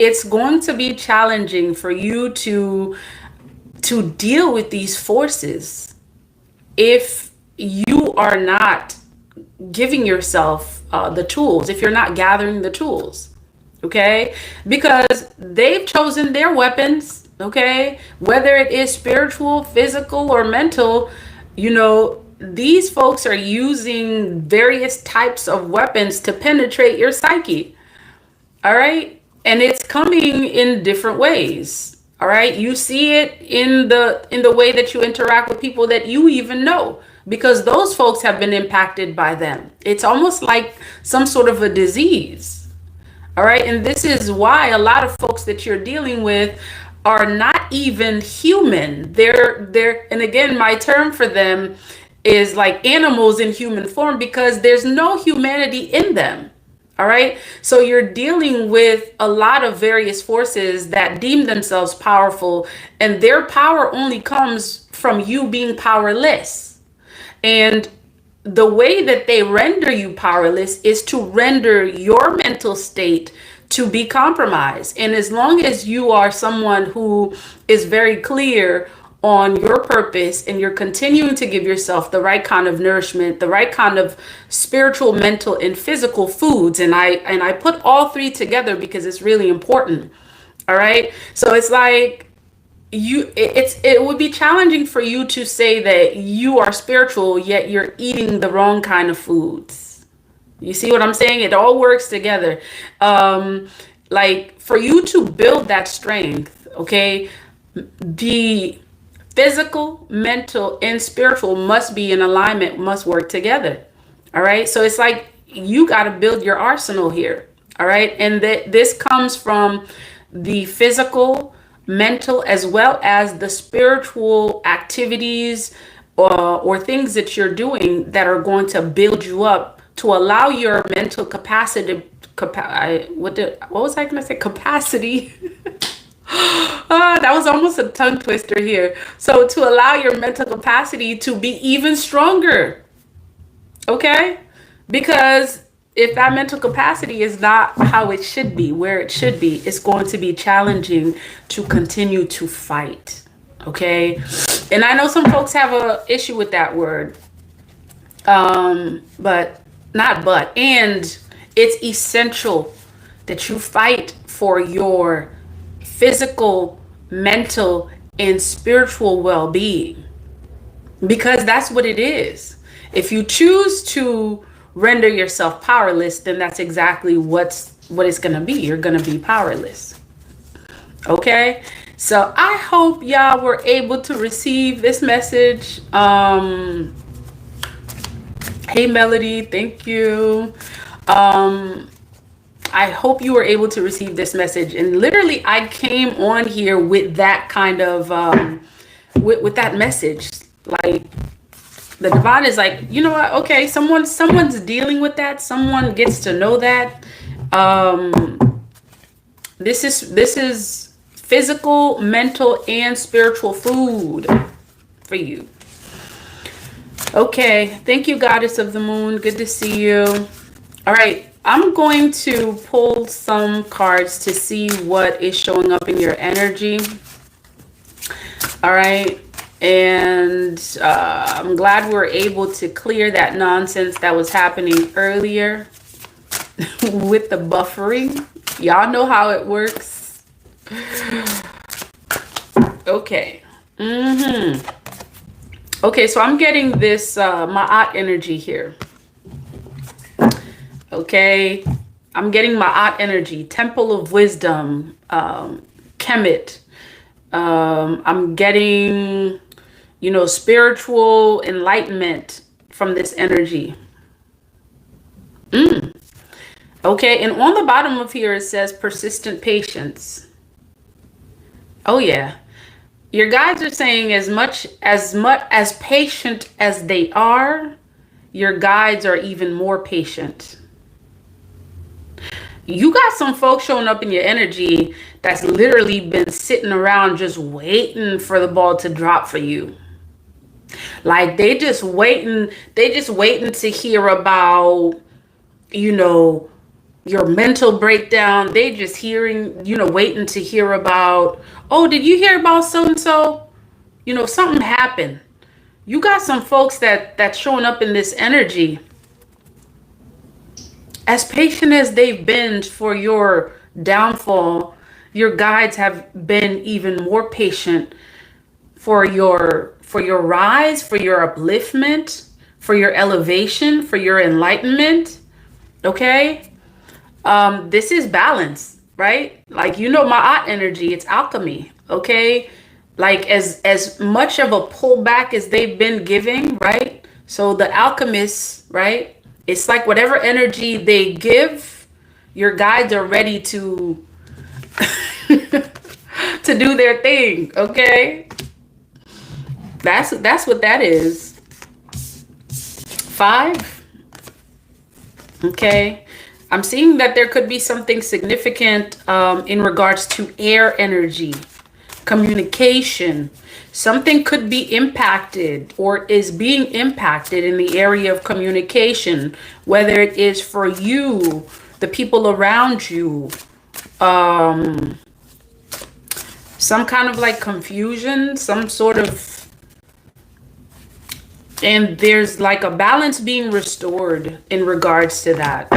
it's going to be challenging for you to deal with these forces if you are not giving yourself the tools, if you're not gathering the tools, okay? Because they've chosen their weapons, okay? Whether it is spiritual, physical, or mental, these folks are using various types of weapons to penetrate your psyche, all right? And it's coming in different ways. All right? You see it in the way that you interact with people that you even know, because those folks have been impacted by them. It's almost like some sort of a disease. All right? And this is why a lot of folks that you're dealing with are not even human. They're and again, my term for them is like animals in human form, because there's no humanity in them. All right. So you're dealing with a lot of various forces that deem themselves powerful, and their power only comes from you being powerless. And the way that they render you powerless is to render your mental state to be compromised. And as long as you are someone who is very clear on your purpose, and you're continuing to give yourself the right kind of nourishment, the right kind of spiritual, mental, and physical foods, and I put all three together because it's really important. All right? So it's like it would be challenging for you to say that you are spiritual yet you're eating the wrong kind of foods. You see what I'm saying? It all works together. Like, for you to build that strength, okay, the physical, mental, and spiritual must be in alignment, must work together. All right. So it's like you got to build your arsenal here. All right. And that this comes from the physical, mental, as well as the spiritual activities, or things that you're doing that are going to build you up to allow your mental capacity. What was I going to say? Capacity. That was almost a tongue twister here. So to allow your mental capacity to be even stronger. Okay? Because if that mental capacity is not how it should be, where it should be, it's going to be challenging to continue to fight. Okay? And I know some folks have a issue with that word. And it's essential that you fight for your physical, mental, and spiritual well-being, because that's what it is. If you choose to render yourself powerless, then that's exactly what it's going to be. You're going to be powerless. Okay? So I hope y'all were able to receive this message. Hey Melody, thank you. I hope you were able to receive this message. And literally, I came on here with that kind of, with that message. Like, the divine is like, you know what? Okay, someone's dealing with that. Someone gets to know that. This is physical, mental, and spiritual food for you. Okay, thank you, Goddess of the Moon. Good to see you. All right. I'm going to pull some cards to see what is showing up in your energy. All right. And I'm glad we were able to clear that nonsense that was happening earlier with the buffering. Y'all know how it works. Okay. Okay, so I'm getting this Ma'at energy here. Okay, I'm getting Ma'at energy, Temple of Wisdom, Kemet. I'm getting, spiritual enlightenment from this energy. Okay, and on the bottom of here it says persistent patience. Oh yeah. Your guides are saying as much as patient as they are, your guides are even more patient. You got some folks showing up in your energy that's literally been sitting around just waiting for the ball to drop for you. Like they just waiting to hear about, your mental breakdown. They just hearing, waiting to hear about, oh, did you hear about so and so? Something happened. You got some folks that's showing up in this energy. As patient as they've been for your downfall, your guides have been even more patient for your rise, for your upliftment, for your elevation, for your enlightenment. Okay? This is balance, right? Like, my energy, it's alchemy. Okay? Like, as much of a pullback as they've been giving, right? So the alchemists, right? It's like whatever energy they give, your guides are ready to to do their thing. Okay? That's what that is. 5. Okay. I'm seeing that there could be something significant in regards to air energy, communication. Something could be impacted or is being impacted in the area of communication, whether it is for you, the people around you, some kind of like confusion, some sort of, and there's like a balance being restored in regards to that.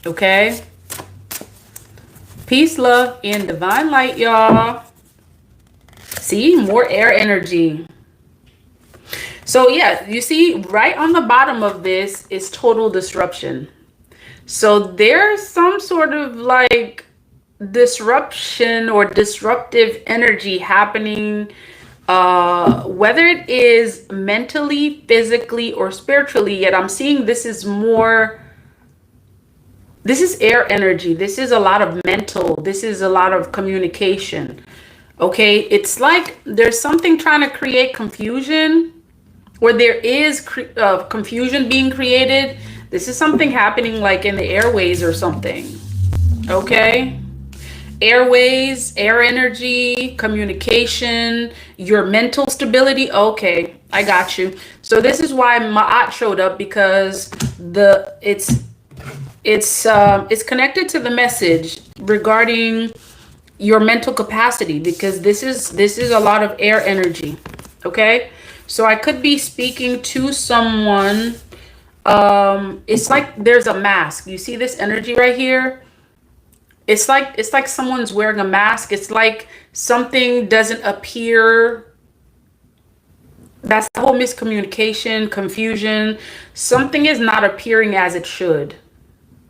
Okay? Peace, love, and divine light, y'all. See, more air energy. So yeah, you see right on the bottom of this is total disruption. So there's some sort of like disruption or disruptive energy happening, whether it is mentally, physically, or spiritually. Yet I'm seeing this is air energy. This is a lot of mental. This is a lot of communication. Okay, it's like there's something trying to create confusion, or there is confusion being created. This is something happening like in the airways or something. Okay, airways, air energy, communication, your mental stability. Okay, I got you. So this is why Ma'at showed up, because it's connected to the message regarding your mental capacity, because this is a lot of air energy. Okay, so I could be speaking to someone. It's like there's a mask. You see this energy right here? It's like someone's wearing a mask. It's like something doesn't appear. That's the whole miscommunication, confusion. Something is not appearing as it should.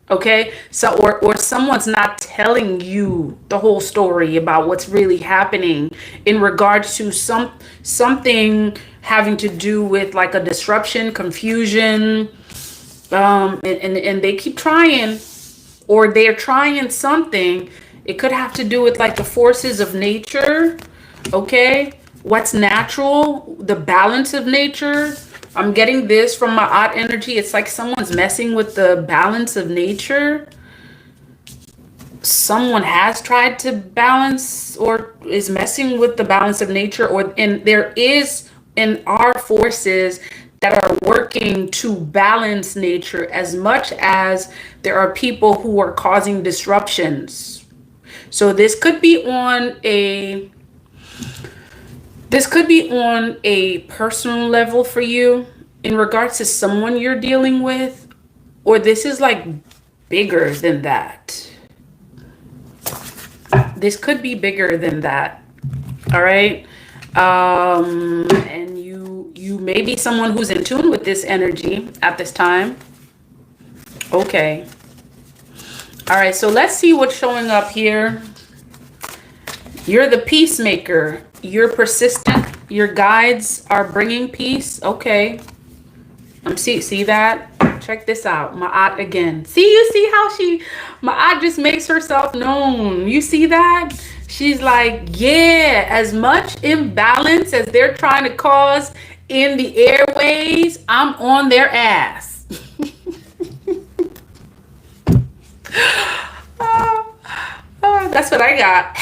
Okay, so or someone's not telling you the whole story about what's really happening in regards to something having to do with like a disruption, confusion, and they keep trying, or they're trying something. It could have to do with like the forces of nature. Okay, what's natural, the balance of nature. I'm getting this from my odd energy. It's like someone's messing with the balance of nature. Someone has tried to balance or is messing with the balance of nature, and there is in our forces that are working to balance nature, as much as there are people who are causing disruptions. So this could be on a personal level for you in regards to someone you're dealing with, or this is like bigger than that. This could be bigger than that. All right. And you may be someone who's in tune with this energy at this time. Okay. All right. So let's see what's showing up here. You're the peacemaker. You're persistent. Your guides are bringing peace. Okay. See that? Check this out. Ma'at again. You see how Ma'at just makes herself known. You see that? She's like, yeah, as much imbalance as they're trying to cause in the airways, I'm on their ass. That's what I got.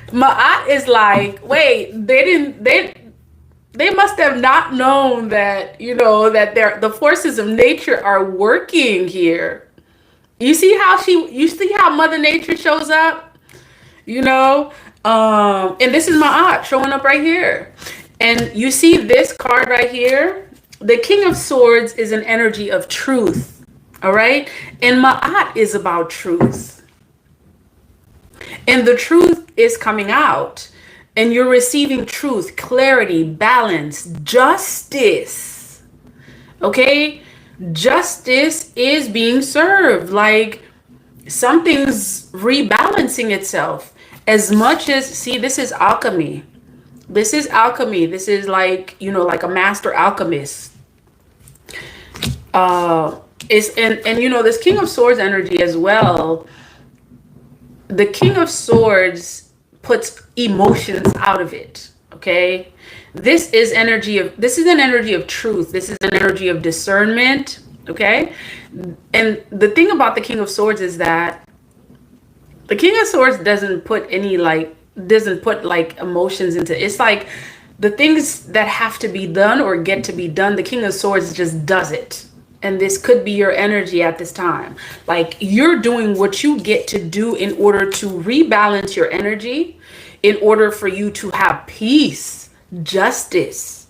Ma'at is like, wait, they must have not known that, that the forces of nature are working here. You see how Mother Nature shows up, you know? And this is my aunt showing up right here. And you see this card right here? The King of Swords is an energy of truth. All right? And Ma'at is about truth. And the truth is coming out. And you're receiving truth, clarity, balance, justice. Okay? Justice is being served. Like something's rebalancing itself. As much as, see, this is alchemy. This is alchemy. This is like, you know, like a master alchemist. And you know, this King of Swords energy as well. The King of Swords puts emotions out of it. Okay. This is an energy of truth. This is an energy of discernment. Okay. And the thing about the King of Swords is that the King of Swords doesn't put emotions into it's like the things that have to be done or get to be done, the King of Swords just does it. And this could be your energy at this time. Like you're doing what you get to do in order to rebalance your energy, in order for you to have peace, justice.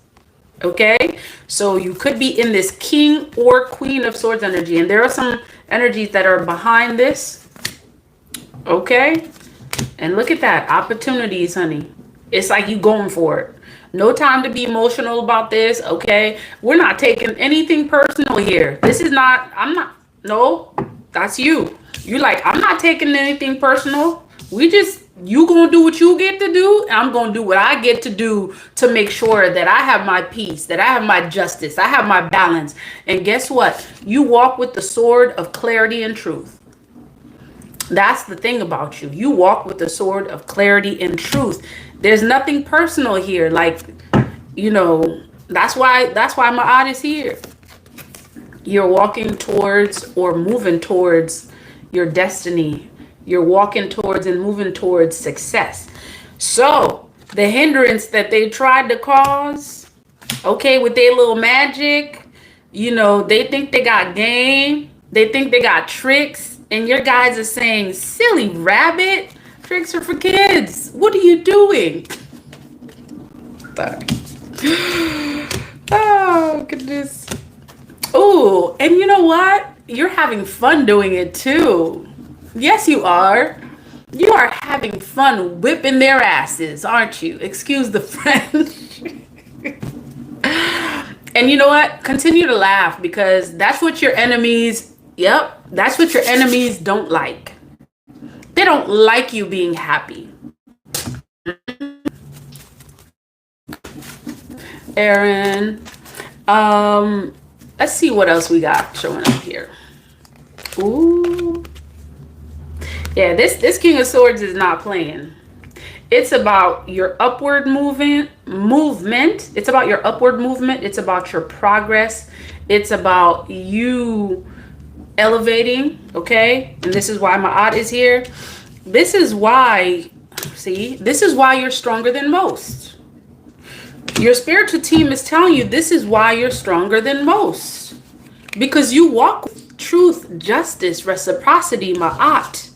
Okay? So you could be in this King or Queen of Swords energy. And there are some energies that are behind this. Okay? And look at that. Opportunities, honey. It's like you going for it. No time to be emotional about this, okay? We're not taking anything personal here. This is not, no, that's you. You're like, I'm not taking anything personal. You gonna do what you get to do, and I'm gonna do what I get to do to make sure that I have my peace, that I have my justice, I have my balance. And guess what? You walk with the sword of clarity and truth. That's the thing about you. You walk with the sword of clarity and truth. There's nothing personal here. Like, you know, that's why my art is here. You're walking towards or moving towards your destiny. You're walking towards and moving towards success. So the hindrance that they tried to cause, okay, with their little magic, you know, they think they got game. They think they got tricks. And your guys are saying, silly rabbit. Tricks are for kids. What are you doing? Oh, goodness. Oh, and you know what? You're having fun doing it too. Yes, you are. You are having fun whipping their asses, aren't you? Excuse the French. And you know what? Continue to laugh because that's what your enemies, that's what your enemies don't like. They don't like you being happy. Aaron. Let's see what else we got showing up here. Ooh. Yeah, this King of Swords is not playing. It's about your upward movement. It's about your upward movement. It's about your progress. It's about you elevating, okay? And this is why Ma'at is here. This is why you're stronger than most. Your spiritual team is telling you this is why you're stronger than most. Because you walk with truth, justice, reciprocity, Ma'at.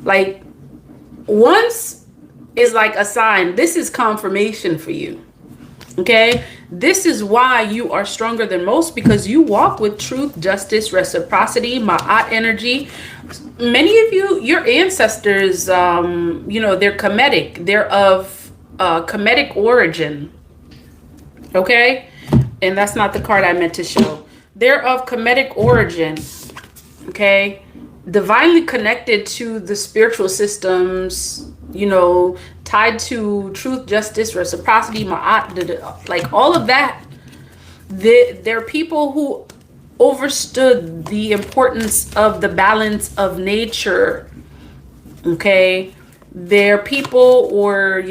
Like, once is like a sign. This is confirmation for you. Okay, this is why you are stronger than most, because you walk with truth, justice, reciprocity, Ma'at energy. Many of you, your ancestors, you know, they're Kemetic. They're of Kemetic origin. Okay, and that's not the card I meant to show. They're of Kemetic origin. Okay, divinely connected to the spiritual systems, you know, tied to truth, justice, reciprocity, Ma'at, like all of that. They're people who understood the importance of the balance of nature. Okay, they're people or